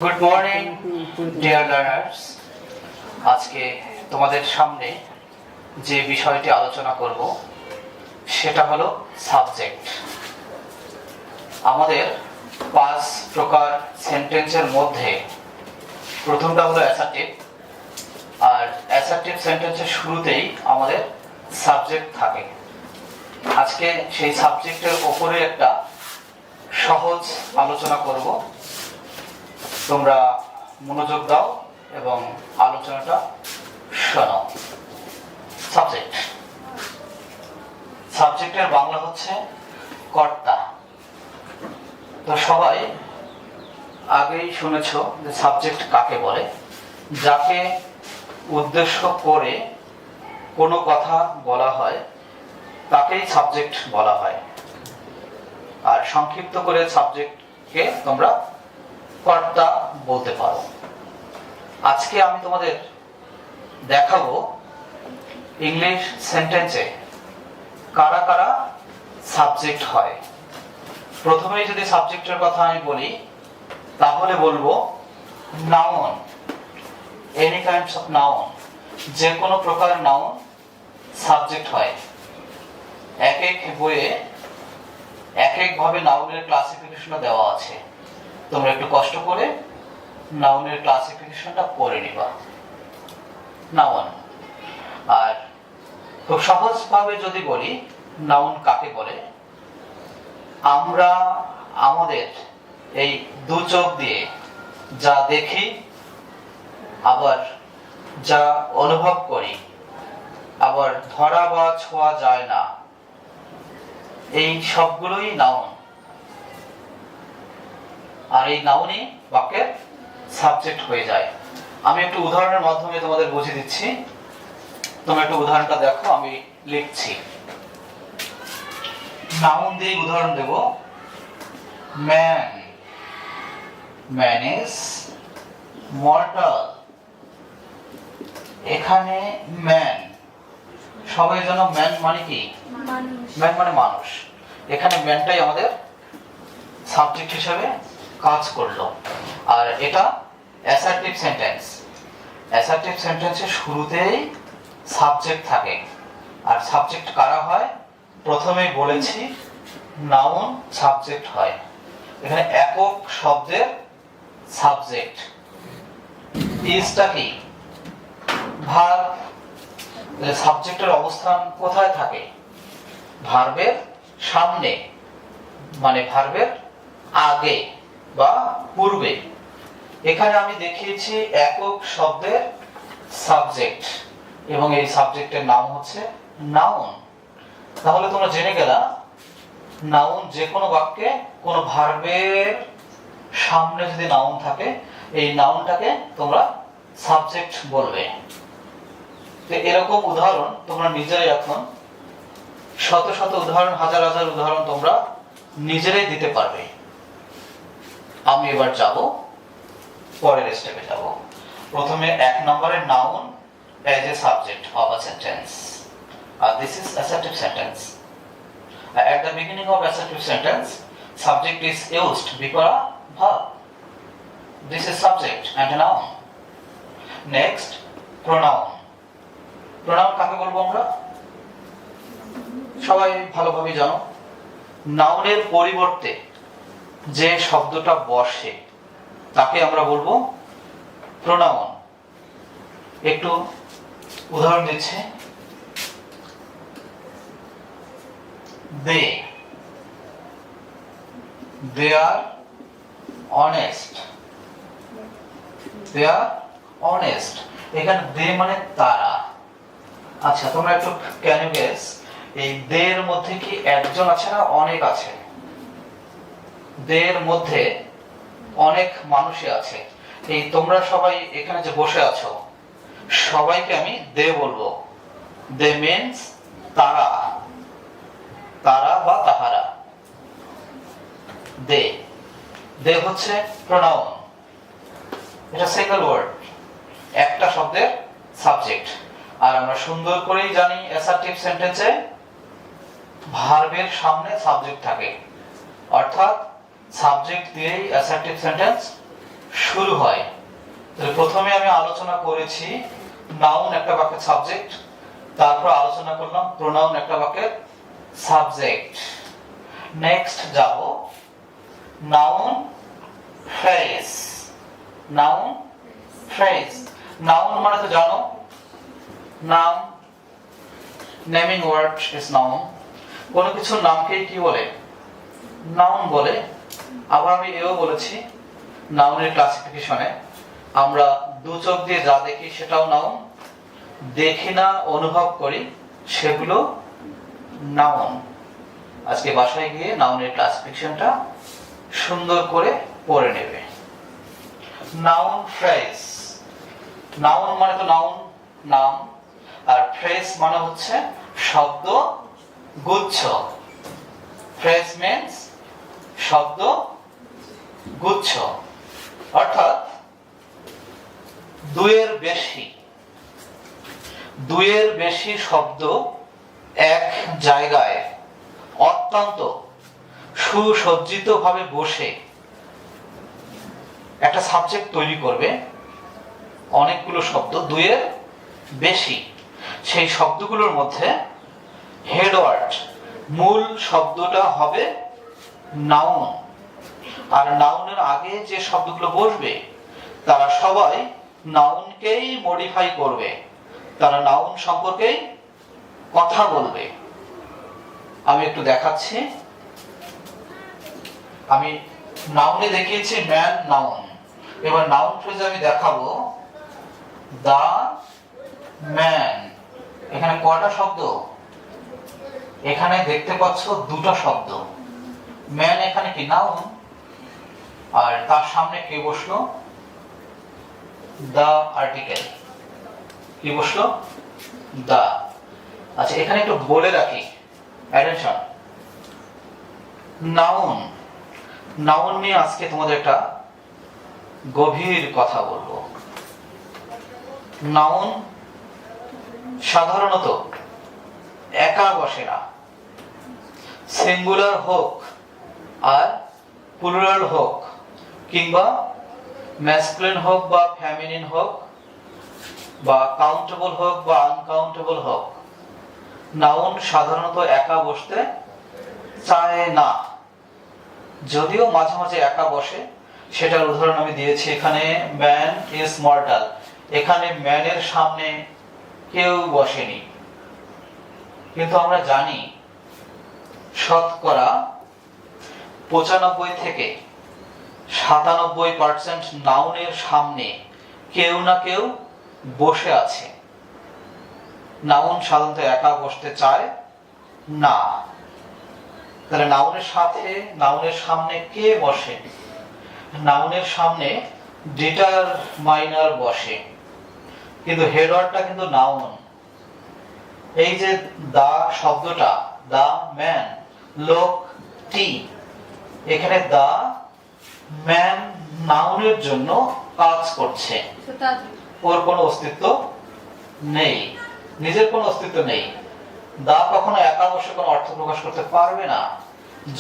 Good morning dear learners. আজকে তোমাদের সামনে যে বিষয়টি আলোচনা করব সেটা হলো সাবজেক্ট। আমাদের 5 প্রকার সেন্টেন্সের মধ্যে প্রথমটা হলো অ্যাসার্টিভ, আর অ্যাসার্টিভ সেন্টেন্সের শুরুতেই আমাদের সাবজেক্ট থাকে। আজকে সেই সাবজেক্টের ওপরে একটা সহজ আলোচনা করব। তোমরা মনোযোগ দাও এবং আলোচনাটা শোনো। সাবজেক্ট, সাবজেক্টের বাংলা হচ্ছে কর্তা। তো সবাই আগেই শুনেছো যে সাবজেক্ট কাকে বলে। যাকে উদ্দেশ্য করে কোনো কথা বলা হয় তাকেই সাবজেক্ট বলা হয়, আর সংক্ষিপ্ত করে সাবজেক্টকে তোমরা কর্তা বলতে পারো। আজকে আমি তোমাদের দেখাবো ইংলিশ সেন্টেন্সে কারা কারা সাবজেক্ট হয়। প্রথমেই যদি সাবজেক্টের কথা আমি বলি তাহলে বলবো noun, any kinds of noun, যে কোনো প্রকার নাউন সাবজেক্ট হয়। এক এক বইয়ে এক এক ভাবে নাউনের ক্লাসিফিকেশন দেওয়া আছে। তোমরা একটু কষ্ট করে নাউনের ক্লাসিফিকেশনটা পড়ে নিবা। নাউন, আর খুব সহজ ভাবে যদি বলি নাউন কাকে বলে, আমরা আমাদের এই দু চোখ দিয়ে যা দেখি আবার যা অনুভব করি, আবার ধরা বা ছোঁয়া যায় না, এই সবগুলোই নাউন। আর এই নাউনই বাক্যের সাবজেক্ট হয়ে যায়। আমি একটু উদাহরণের মাধ্যমে তোমাদের বুঝিয়ে দিচ্ছি। তোমরা একটু উদাহরণটা দেখো, আমি লিখছি। নাউন দিয়ে উদাহরণ দেব। Man, man is mortal. এখানে ম্যান, সবাই জানো ম্যান মানে কি? ম্যান মানে মানুষ। এখানে ম্যানটাই আমাদের সাবজেক্ট হিসেবে কাজ করলো। আর এটা অ্যাসার্টিভ সেন্টেন্স। অ্যাসার্টিভ সেন্টেন্সের শুরুতেই সাবজেক্ট থাকে। আর সাবজেক্ট কারা হয়? প্রথমেই বলেছি নাউন সাবজেক্ট হয়। এখানে একক শব্দের সাবজেক্ট। ইজটা কি? ভার্ব। সাবজেক্টের অবস্থান কোথায় থাকে? ভার্বের সামনে, মানে ভার্বের আগে বা পূর্বে। এখানে আমি দেখিয়েছি একক শব্দের সাবজেক্ট, এবং এই সাবজেক্টের নাম হচ্ছে নাউন। তাহলে তোমরা জেনে গেলা নাউন যে কোনো বাক্যে কোনো ভার্বের সামনে যদি নাউন থাকে, এই নাউনটাকে তোমরা সাবজেক্ট বলবে। তো এরকম উদাহরণ তোমরা নিজেরাই এখন শত শত উদাহরণ, হাজার হাজার উদাহরণ তোমরা নিজেরাই দিতে পারবে। আমি এবার যাব পরের স্টেপে যাব। প্রথমে 1 নম্বরের noun as a subject of a sentence. This is assertive sentence. At the beginning of assertive sentence, subject is used before a verb. This is subject and a noun. Next, pronoun. Pronoun কাকে বলবো আমরা? সবাই ভালোভাবে জানো। নাউনের পরিবর্তে যে শব্দটা বসে তাকে আমরা বলবো প্রোনাউন। একটু উদাহরণ দিচ্ছি। they are honest, they are honest। এখানে they মানে তারা। আচ্ছা, তোমরা একটু ক্যান ইউ গেস, এই they এর মধ্যে কি একজন আছে না অনেক আছে? they এর মধ্যে অনেক মানুষই আছে। এই তোমরা সবাই এখানে যে বসে আছো সবাইকে আমি দে বলবো। দে মিন্স তারা, তারা বা তাহারা। দে, দে হচ্ছে প্রোনাউন। এটা সিঙ্গেল ওয়ার্ড, একটা শব্দের সাবজেক্ট। আর আমরা সুন্দর করেই জানি অ্যাসার্টিভ সেন্টেন্সে ভার্বের সামনে সাবজেক্ট থাকে, অর্থাৎ সাবজেক্ট দিয়েই অ্যাসার্টিভ সেন্টেন্স শুরু হয়। তাহলে প্রথমে আমি আলোচনা করেছি নাউন একটা বাক্যের সাবজেক্ট, তারপর আলোচনা করলাম প্রোনাউন একটা বাক্যের সাবজেক্ট। নেক্সট যাব noun phrase. Noun phrase, noun মানে তো জানো, নাম, নেমিং ওয়ার্ড ইজ নাউন। কোন কিছুর নামকে কি বলে? নাউন বলে। আবার আমি এও বলেছি নাউনের ক্লাসিফিকেশনে আমরা দু চোখ দিয়ে যা দেখি সেটাও নাউন, দেখি না অনুভব করি সেগুলো নাউন। আজকে বাসায় গিয়ে নাউনের ক্লাসিফিকেশনটা সুন্দর করে পড়ে নেবে। নাউন ফ্রেজ, নাউন মানে তো নাউন, নাম, আর ফ্রেজ মানে হচ্ছে শব্দ গুচ্ছ। ফ্রেজ মিন্স শব্দ গুচ্ছ, অর্থাৎ দুইয়ের বেশি শব্দ এক জায়গায় অত্যন্ত সুসজ্জিত ভাবে বসে একটা সাবজেক্ট তৈরি করবে। অনেকগুলো শব্দ, দুইয়ের বেশি, সেই শব্দগুলোর মধ্যে হেডওয়ার্ড, মূল শব্দটা হবে নাউন। আর নাউনের আগে যে শব্দগুলো বসবে তারা সবাই নাউনকেই মডিফাই করবে, তারা নাউন সম্পর্কেই কথা বলবে। আমি একটু দেখাচ্ছি। আমি নাউনে দেখিয়েছি ম্যান, নাউন। এবার নাউন ফ্রেজে আমি দেখাবো দা ম্যান। এখানে কয়টা শব্দ? এখানে দেখতে পাচ্ছ দুটো শব্দ। ম্যান এখানে কি নাউন, আর তার সামনে কে বসলো? দা আর্টিকেল। কি বসলো? দা। আচ্ছা, এখানে একটু বলে রাখি, অ্যাটেনশন। নাউন, নাউন নিয়ে আজকে তোমাদের একটা গভীর কথা বলবো। নাউন সাধারণত একা বসে না, সিঙ্গুলার হোক আর প্লুরাল হোক, কিংবা ম্যাসকুলিন হোক বা ফেমিনিন হোক, বা কাউন্টেবল হোক বা আনকাউন্টেবল হোক, নাউন সাধারণত একা বসতে চায় না। যদিও মাঝে মাঝে একা বসে, সেটার উদাহরণ আমি দিয়েছি এখানে। ম্যান ইজ মর্টাল, এখানে ম্যানের সামনে কেউ বসেনি। কিন্তু আমরা জানি শতকরা 95 থেকে 97% নাউনের সামনে কেউ না কেউ বসে আছে। নাউন সাধারণত একা বসতে চায় না। তাহলে নাউনের সাথে, নাউনের সামনে কে বসে? নাউনের সামনে ডিটারমাইনার বসে, কিন্তু হেডওয়ার্ডটা কিন্তু নাউন। এই যে দা শব্দটা, দা ম্যান, লোক টি, এখানে দা ম্যান নাউনের জন্য কাজ করছে। ওর কোনো অস্তিত্ব নেই, নিজের কোনো অস্তিত্ব নেই। দা কখনো একা বসে কোনো অর্থ প্রকাশ করতে পারবে না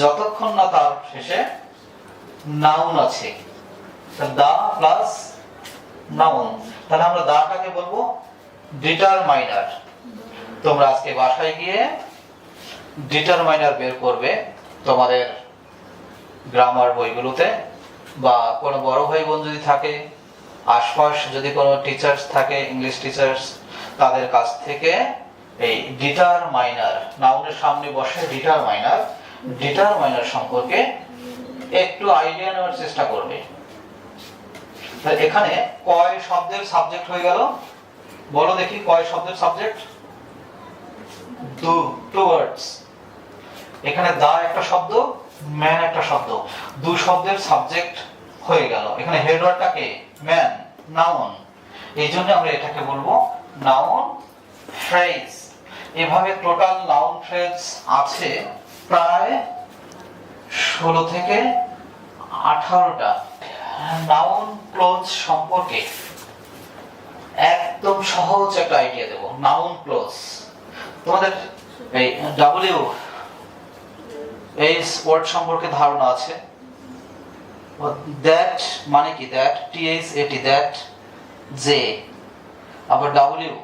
যতক্ষণ না তার শেষে নাউন আছে। দা প্লাস নাউন, তাহলে আমরা দাটাকে বলবো ডিটারমাইনার। তোমরা আজকে বাসায় গিয়ে ডিটারমাইনার বের করবে তোমাদের গ্রামার বইগুলোতে, বা কোনো বড় ভাই বোন যদি থাকে, আশপাশ যদি কোনো টিচার্স থাকে, ইংলিশ টিচার্স, তাদের কাছ থেকে এই ডিটারমাইনার, নাউনের সামনে বসে ডিটারমাইনার, ডিটারমাইনার সম্পর্কে একটু আইডিয়া নেওয়ার চেষ্টা করবে। এখানে কয় শব্দের সাবজেক্ট হয়ে গেল? বলো দেখি, কয় শব্দের সাবজেক্ট? Two words. এখানে দা একটা শব্দ, ম্যান একটা শব্দ, দু শব্দের সাবজেক্ট হয়ে গেল। এখানে হেডওয়ার্ডটাকে ম্যান, নাউন। এই জন্য আমরা এটাকে বলবো নাউন ফ্রেজ। এভাবে টোটাল নাউন ফ্রেজ আছে প্রায় 16 থেকে 18টা। নাউন ক্লোজ সম্পর্কে একদম সহজ একটা আইডিয়া দেব। নাউন ক্লোজ তোমাদের এই WH ওয়ার্ড সম্পর্কে ধারণা আছে? দ্যাট মানে কি, দ্যাট THAT, দ্যাট যে। আবার W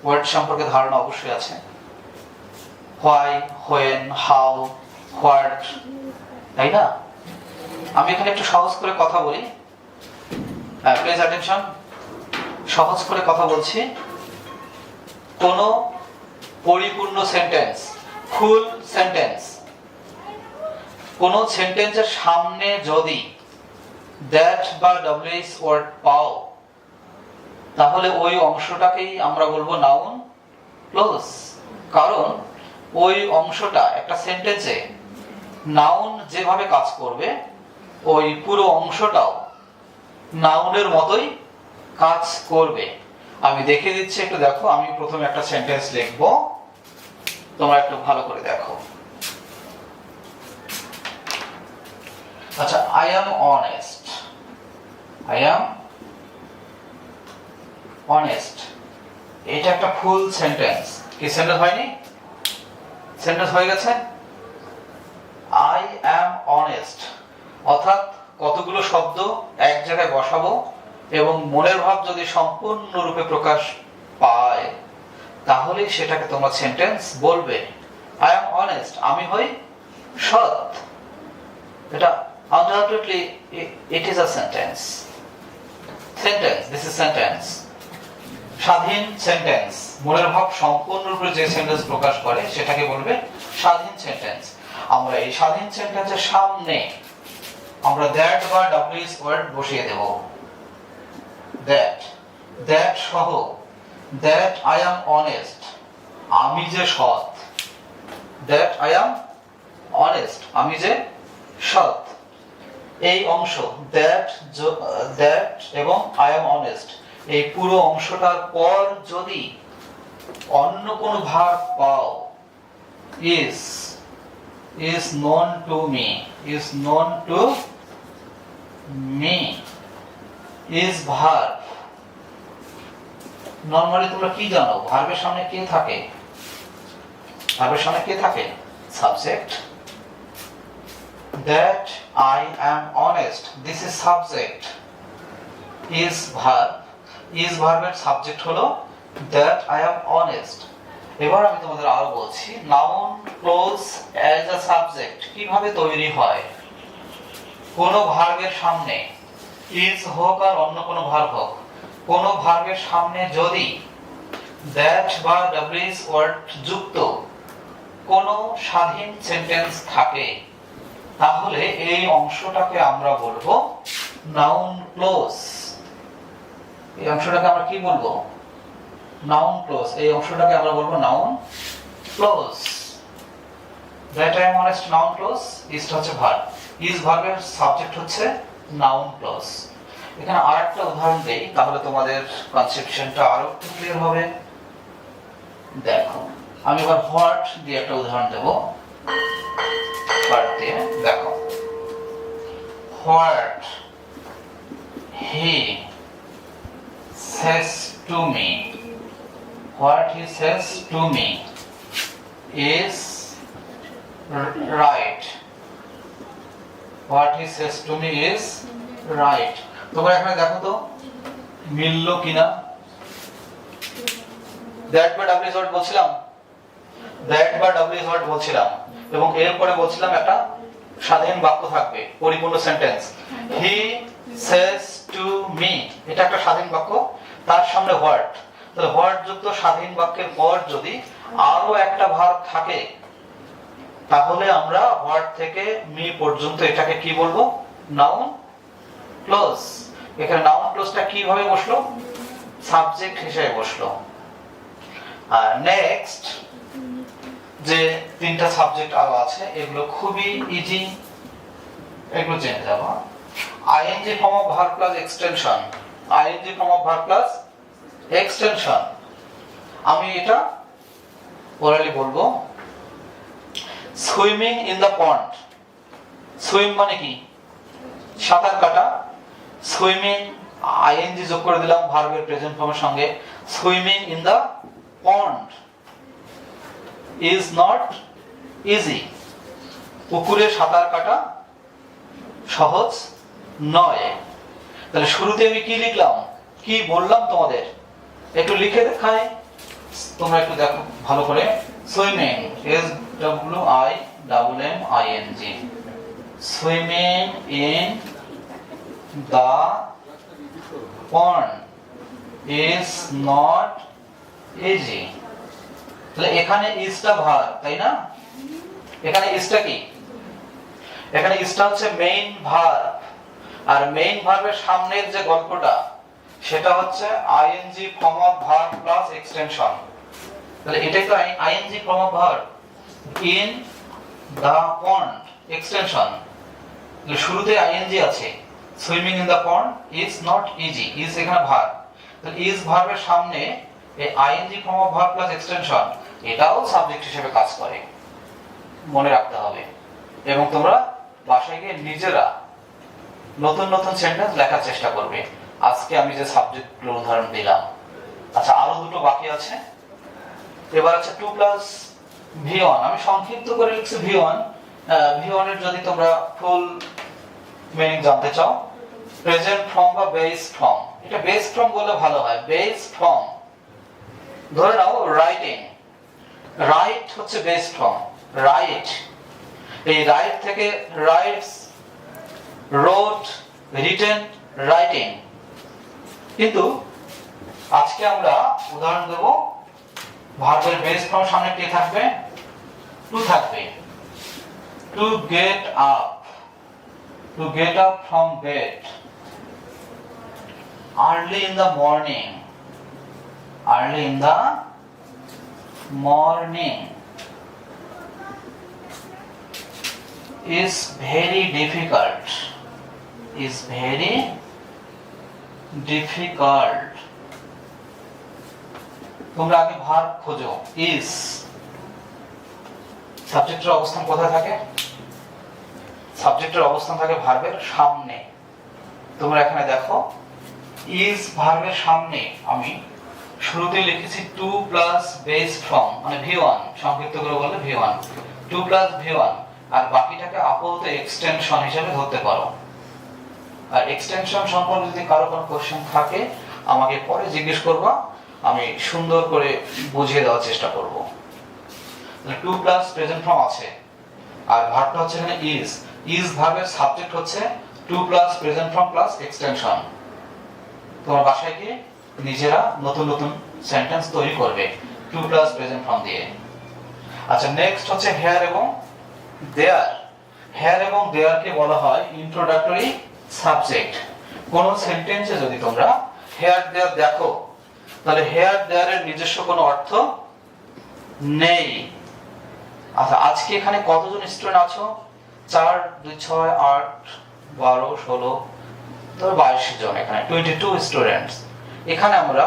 ওয়ার্ড সম্পর্কে ধারণা অবশ্যই আছে, হোয়াই, হোয়েন, হাউ, হোয়াট, তাই না? আমি এখানে একটু সহজ করে কথা বলি, প্লিজ অ্যাটেনশন, সহজ করে কথা বলছি। কোন পরিপূর্ণ সেন্টেন্স, ফুল সেন্টেন্স, কোন সেন্টেন্সের সামনে যদি দ্যাট বা WH ওয়ার্ড পাও, তাহলে ওই অংশটাকেই আমরা বলবো নাউন ক্লোজ। কারণ ওই অংশটা একটা সেন্টেন্সে নাউন যেভাবে কাজ করবে, ওই পুরো অংশটাও নাউনের মতোই কাজ করবে। আমি দেখিয়ে দিচ্ছি, একটু দেখো। আমি প্রথমে একটা সেন্টেন্স লিখবো, তোমরা একটু ভালো করে দেখো। আচ্ছা, I am honest, I am honest, এটা একটা ফুল সেন্টেন্স। কি সেন্টেন্স হয়নি? সেন্টেন্স হয়ে গেছে। I am honest অর্থাৎ কতগুলো শব্দ এক জায়গায় বসাবো এবং মনের ভাব যদি সম্পূর্ণরূপে প্রকাশ পায়, তাহলে সেটাকে তোমরা সেন্টেন্স বলবে। I am honest, আমি হই সৎ। এটা undoubtedly it is a sentence. Sentence, this is sentence. স্বাধীন সেন্টেন্স, মনের ভাব সম্পূর্ণরূপে যে সেন্টেন্স প্রকাশ করে সেটাকে বলবে স্বাধীন সেন্টেন্স। আমরা এই স্বাধীন সেন্টেন্সের সামনে আমরা দ্যাট বা WH ওয়ার্ড বসিয়ে দেব। দ্যাট সহ, দ্যাট I am honest, আমি যে সৎ। দ্যাট I am honest, আমি যে সৎ। এই অংশ দ্যাট এবং I am honest, এই পুরো অংশটার পর যদি অন্য কোনো ভার্ব পাও, is known to me, is known to me, is verb। Normally তোমরা কি জানো, ভার্বের সামনে কে থাকে? ভার্বের সামনে কে থাকে? Subject. That I am honest, this is subject, is verb, is ভার্বের সাবজেক্ট হলো that I am honest। এবার আমি তোমাদের আরো বলছি, noun clause as a subject কিভাবে তৈরি হয়। কোন ভার্বের সামনে is হোক আর অন্য কোনো ভার্ব হোক, কোন ভার্বের সামনে যদি that বা WH ওয়ার্ড যুক্ত কোন স্বাধীন সেন্টেন্স থাকে, তাহলে এই অংশটাকে আমরা বলবো নাউন ক্লোজ। এই অংশটাকে আমরা কি বলবো? Noun clause. এই অংশটাকে আমরা বলবো noun clause. That I am honest, noun clause. Is হচ্ছে ভার্ব, ইজ ভার্বের সাবজেক্ট হচ্ছে নাউন ক্লোজ। এখানে আরেকটা উদাহরণ দেই, তাহলে তোমাদের কনসেপশনটা আরো একটু ক্লিয়ার হবে। দেখো, আমি এবার হোয়াট দিয়ে একটা উদাহরণ দেব। হোয়াট দিয়ে দেখো, what he says to me, what he says to me is right, what he says to me is right। তোমরা এখানে দেখো তো মিললো কিনা। দ্যাট বা WH ওয়ার্ড বলছিলাম, দ্যাট বা WH ওয়ার্ড বলছিলাম এবং এরপরে বলছিলাম একটা স্বাধীন বাক্য থাকবে, পরিপূর্ণ sentence. He says to me, এটা একটা স্বাধীন বাক্য, তার সামনে হোয়াট। তাহলে হোয়াট যুক্ত স্বাধীন বাক্যের পর যদি আরো একটা ভার্ব থাকে, তাহলে আমরা হোয়াট থেকে মি পর্যন্ত এটাকে কি বলবো? Noun clause. এখানে নাউন ক্লোজটা কিভাবে বসলো? সাবজেক্ট হিসেবে বসলো। আর নেক্সট যে তিনটা সাবজেক্ট আরো আছে, এগুলো খুবই ইজি, এগুলো জেনে যাবো। ING form of verb plus extension, ING form of verb plus extension. আমি এটা ওরালি বলবো। Swimming in the pond, swim মানে কি? সাঁতার কাটা। সুইমিং ING যোগ করে দিলাম ভার্বের প্রেজেন্ট ফর্মের সঙ্গে। Swimming in the pond is not easy, পুকুরে সাঁতার কাটা সহজ নয়। তাহলে শুরুতে আমি কি লিখলাম, কি বললাম তোমাদের, একটু লিখে দেখাই, তোমরা একটু দেখো ভালো করে। Swimming, SWIMMING, swimming in the pond is not easy. তাহলে এখানে ইজটা ভার, তাই না? এখানে ইজটা কি, এখানে ইজটা হচ্ছে মেইন ভার্ব, আর মেইন ভার্বের সামনের যে গল্পটা সেটা হচ্ছে ING form of verb plus extension. তাহলে এটাই তো ING form of verb, in the pond extension. শুরুতে আইএনজি আছে, swimming in the pond is not easy, is এখানে ভার্ব। তাহলে ইজ ভার্বের সামনে এই ING form of verb plus extension, এটাও সাবজেক্ট হিসেবে কাজ করে, মনে রাখতে হবে। এবং তোমরা বাসায় গিয়ে নিজেরা নতুন নতুন সেন্টেন্স লেখার চেষ্টা করবে। আজকে আমি যে সাবজেক্টগুলোর উদাহরণ দিলাম। আচ্ছা, আরো দুটো বাকি আছে। এবার আছে 2 প্লাস V1, আমি সংক্ষিপ্ত করে লিখছি V1। V1 এর যদি তোমরা ফুল মিনিং জানতে চাও, প্রেজেন্ট ফর্ম বা বেস ফর্ম, এটা বেস ফর্ম বলে ভালো হয়। বেস ফর্ম ধরে নাও রাইটিং, রাইট হচ্ছে বেস ফর্ম, রাইট। এই রাইট থেকে রাইটস, রোট, রিটেন, রাইটিং। কিন্তু আজকে আমরা উদাহরণ দেব, ভার্বের বেস ফর্ম সামনে কি থাকবে, টু থাকবে। To get up, to get up from bed, early in the morning, early in the morning, is very difficult, is very difficult। তোমরা আগে ভার্ব খোঁজো। is সাবজেক্টের অবস্থান কোথায় থাকে, সাবজেক্টের অবস্থান থাকে ভার্বের সামনে। তোমরা এখানে দেখো, is ভার্বের সামনে আমি শুরুতে লিখেছি 2 প্লাস বেস ফর্ম, মানে V1, সংক্ষিপ্ত করে বললে V1, 2 প্লাস V1, আর বাকিটাকে আপাতত এক্সটেনশন হিসেবে ধরতে পারো। আর এক্সটেনশন সম্পর্কে যদি কারো কোনো কোশ্চেন থাকে আমাকে পরে জিজ্ঞেস করবা, আমি সুন্দর করে বুঝিয়ে দেওয়ার চেষ্টা করব। তাহলে 2 প্লাস প্রেজেন্ট ফর্ম আছে, আর ভার্বটা হচ্ছে এখানে ইজ। ইজ ভার্বের সাবজেক্ট হচ্ছে 2 plus present form plus extension. তোমার বাসায় গিয়ে নিজেরা নতুন নতুন সেন্টেন্স তৈরি করবে 2 প্লাস প্রেজেন্ট ফর্ম দিয়ে। আচ্ছা, নেক্সট হচ্ছে হেয়ার এবং দেয়ার। হেয়ার এবং দেয়ারকে বলা হয় ইন্ট্রোডাক্টরি সাবজেক্ট। কোন সেন্টেন্সে যদি তোমরা হেয়ার দেয়ার দেখো, তাহলে হেয়ার দেয়ারের নিজস্ব কোনো অর্থ নেই। আচ্ছা, আজকে এখানে কতজন স্টুডেন্ট আছো? 4, 2, 6, 8, 12, 16, ধরো 22 জন, এখানে 22 স্টুডেন্টস। এখানে আমরা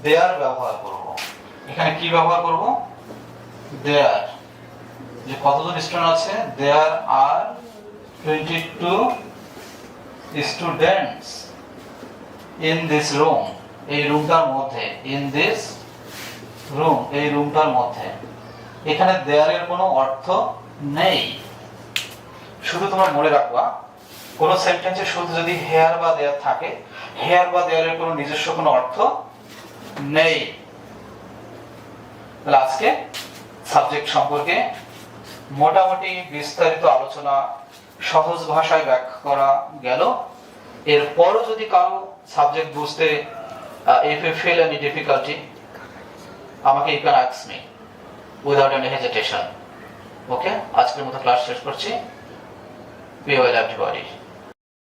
দেয়ার ব্যবহার করব। এখানে কি ব্যবহার করব? দেয়ার। যে কতজন স্টুডেন্ট আছে? দেয়ার আর 22 স্টুডেন্টস ইন দিস রুম, এই রুমটার মধ্যে, ইন দিস রুম, এই রুমটার মধ্যে। এখানে দেয়ারের কোনো অর্থ নেই। শুধু তোমরা মনে রাখবা, কোন সেন্টেন্সে শুধু যদি হেয়ার বা দেয়ার থাকে, হেয়ার বা দেয়ারের কোনো নিজস্ব কোনো অর্থ নেই। তাহলে আজকে সাবজেক্ট সম্পর্কে মোটামুটি বিস্তারিত আলোচনা, সহজ ভাষায় ব্যাখ্যা করা গেল। এরপরও যদি কারো সাবজেক্ট বুঝতে if you feel any difficulty, আমাকে you can ask me without any hesitation. ওকে, আজকের মতো ক্লাস শেষ করছি। Be well everybody.